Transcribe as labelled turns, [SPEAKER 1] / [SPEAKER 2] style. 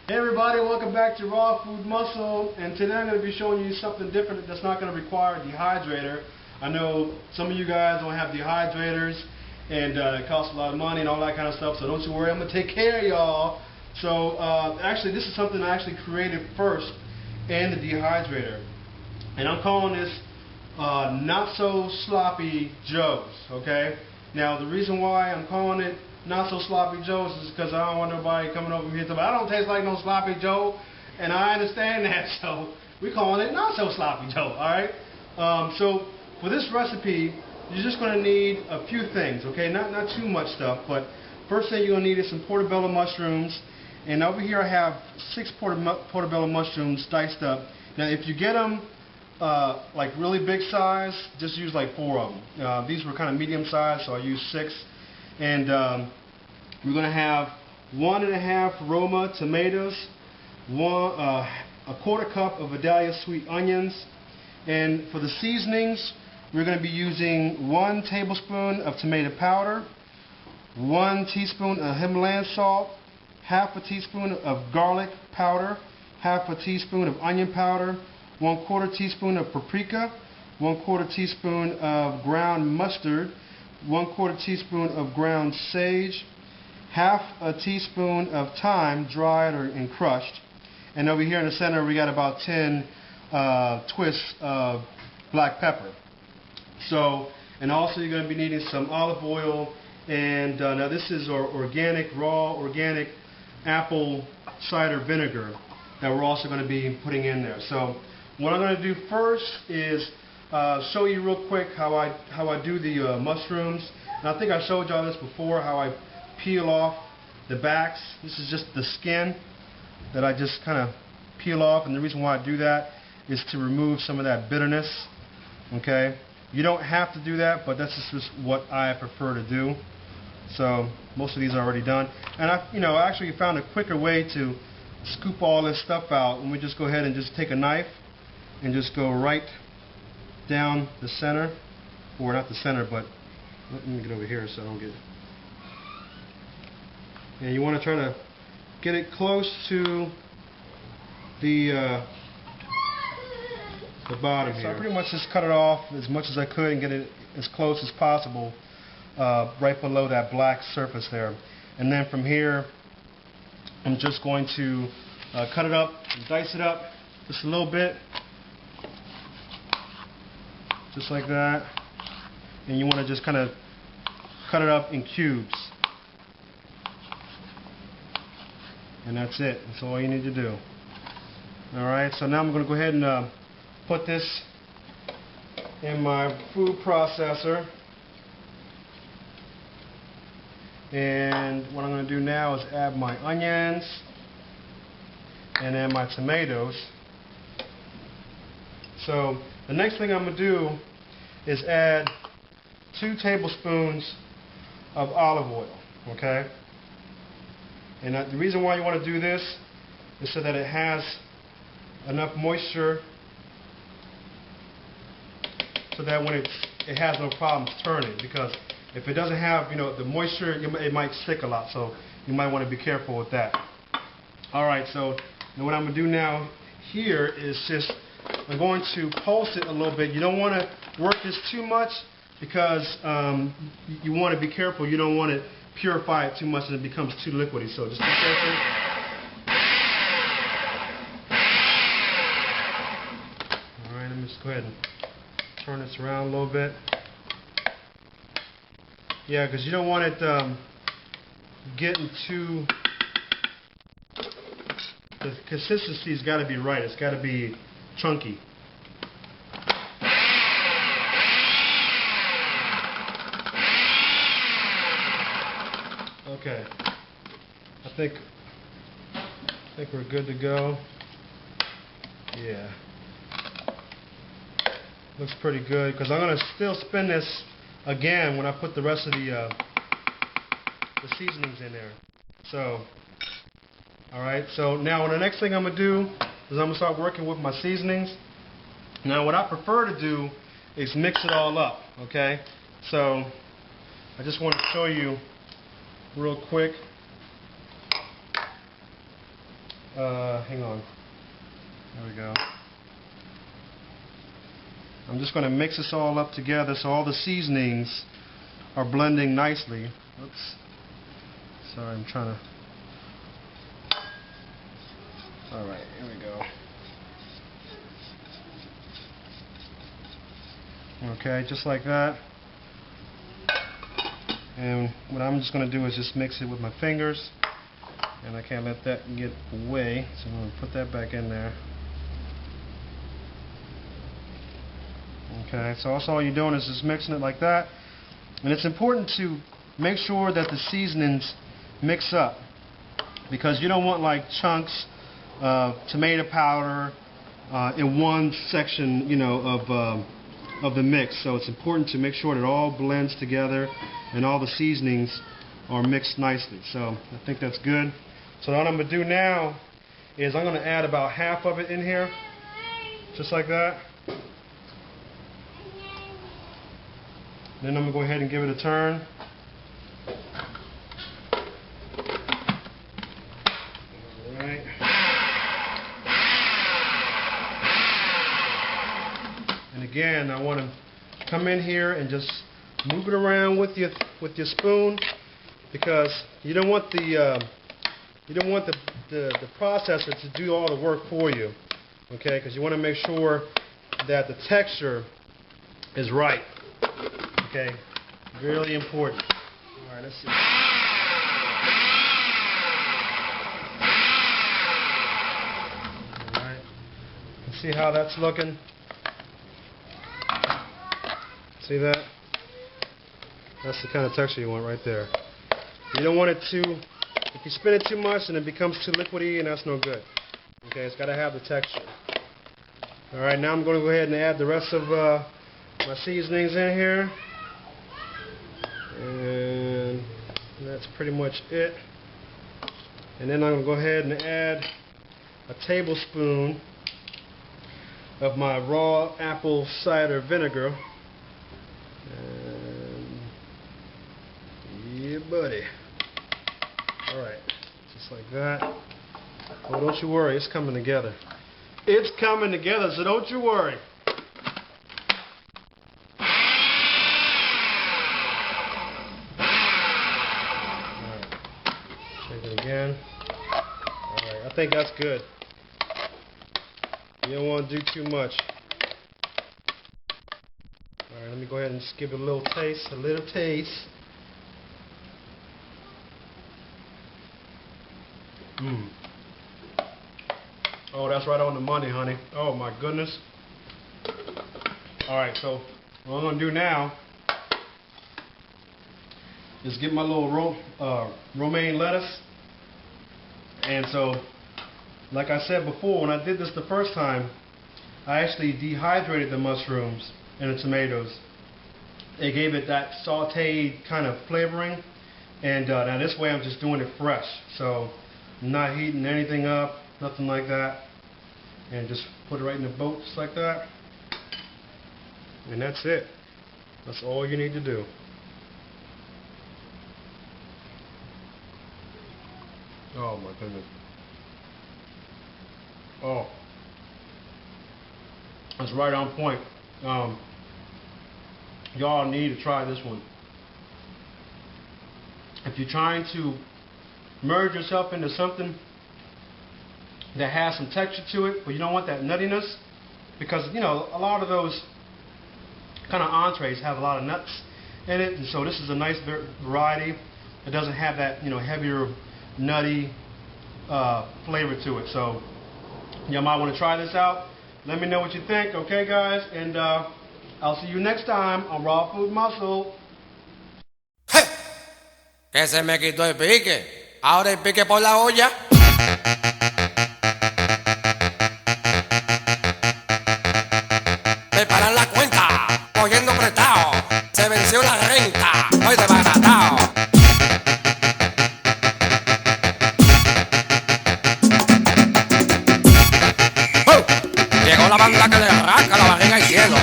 [SPEAKER 1] Hey everybody, welcome back to Raw Food Muscle, and today I'm going to be showing you something different that's not going to require a dehydrator. I know some of you guys don't have dehydrators and it costs a lot of money and all that kind of stuff, so don't you worry, I'm going to take care of y'all. So actually this is something I actually created first in the dehydrator, and I'm calling this Not So Sloppy Joe's, okay? Now the reason why I'm calling it Not So Sloppy Joe's is because I don't want nobody coming over here to me, I don't taste like no Sloppy Joe, and I understand that, so we're calling it Not So Sloppy Joe, alright? So for this recipe, you're just going to need a few things, okay? Not too much stuff, but first thing you're going to need is some portobello mushrooms, and over here I have 6 portobello mushrooms diced up. Now if you get them like really big size, just use like 4 of them. These were kind of medium size, so I used 6. And we're going to have 1.5 Roma tomatoes, a quarter cup of Vidalia sweet onions, and for the seasonings we're going to be using 1 tablespoon of tomato powder, 1 teaspoon of Himalayan salt, half a teaspoon of garlic powder, half a teaspoon of onion powder, 1/4 teaspoon of paprika, 1/4 teaspoon of ground mustard, 1/4 teaspoon of ground sage, half a teaspoon of thyme dried and crushed, and over here in the center we got about 10 twists of black pepper. So, and also you're going to be needing some olive oil, and now this is our raw organic apple cider vinegar that we're also going to be putting in there. So what I'm going to do first is show you real quick how I do the mushrooms. And I think I showed y'all this before, how I peel off the backs. This is just the skin that I just kind of peel off, and the reason why I do that is to remove some of that bitterness. Okay, you don't have to do that, but that's just what I prefer to do. So most of these are already done, and I actually found a quicker way to scoop all this stuff out. And we just go ahead and just take a knife and just go right down the center, or not the center, but let me get over here so I don't get it. And you want to try to get it close to the bottom here. So I pretty much just cut it off as much as I could and get it as close as possible right below that black surface there. And then from here I'm just going to cut it up and dice it up just a little bit, just like that. And you want to just kind of cut it up in cubes, and that's it. That's all you need to do. Alright, so now I'm going to go ahead and put this in my food processor, and what I'm going to do now is add my onions and then my tomatoes. So the next thing I'm going to do is add 2 tablespoons of olive oil, okay? And the reason why you want to do this is so that it has enough moisture so that when it has no problems turning, because if it doesn't have the moisture, it might stick a lot, so you might want to be careful with that. Alright, so what I'm going to do now here is just I'm going to pulse it a little bit. You don't want to work this too much, because you want to be careful. You don't want to purify it too much and it becomes too liquidy. So just be careful. Alright, let me just go ahead and turn this around a little bit. Yeah, because you don't want it getting too... The consistency's got to be right. It's got to be chunky. Okay, I think we're good to go. Yeah, looks pretty good, because I'm going to still spin this again when I put the rest of the seasonings in there. So, alright, so now the next thing I'm going to do is I'm going to start working with my seasonings. Now what I prefer to do is mix it all up, okay? So I just want to show you real quick Hang on. There we go. I'm just going to mix this all up together so all the seasonings are blending nicely. Oops. Sorry, I'm trying to... Alright, here we go. Okay, just like that. And what I'm just going to do is just mix it with my fingers. And I can't let that get away, so I'm going to put that back in there. Okay, so that's all you're doing is just mixing it like that. And it's important to make sure that the seasonings mix up, because you don't want like chunks of tomato powder in one section, you know, of the mix. So it's important to make sure that it all blends together and all the seasonings are mixed nicely. So I think that's good. So what I'm going to do now is I'm going to add about half of it in here, just like that. Then I'm going to go ahead and give it a turn. Alright. And again, I want to come in here and just move it around with your spoon, because you don't want the processor to do all the work for you. Okay, because you want to make sure that the texture is right. Okay, really important. All right, let's see. All right, let's see how that's looking. See that? That's the kind of texture you want right there. You don't want it to, if you spin it too much and it becomes too liquidy, and that's no good. Okay, it's got to have the texture. All right, now I'm going to go ahead and add the rest of my seasonings in here. And that's pretty much it. And then I'm going to go ahead and add a tablespoon of my raw apple cider vinegar. And yeah, buddy. Alright, just like that. Oh, don't you worry, it's coming together. It's coming together, so don't you worry. Again. Alright, I think that's good. You don't want to do too much. Alright, let me go ahead and just give it a little taste. Oh, that's right on the money, honey. Oh my goodness. Alright, so what I'm going to do now is get my little romaine lettuce. And so, like I said before, when I did this the first time, I actually dehydrated the mushrooms and the tomatoes. It gave it that sauteed kind of flavoring. And now this way I'm just doing it fresh. So I'm not heating anything up, nothing like that. And just put it right in the boat just like that. And that's it. That's all you need to do. Oh my goodness. Oh. That's right on point. Y'all need to try this one. If you're trying to merge yourself into something that has some texture to it, but you don't want that nuttiness, because you know a lot of those kind of entrees have a lot of nuts in it, and so this is a nice variety. It doesn't have that, you know, heavier, nutty flavor to it. So y'all might want to try this out. Let me know what you think, okay guys? And I'll see you next time on Raw Food Muscle.
[SPEAKER 2] ¡Hey! Que se me quitó el pique. Ahora el pique por la olla. Me paran la cuenta, cogiendo prestado. Se venció la renta, hoy desbaratado. Llegó la banda que le arranca la barriga al cielo.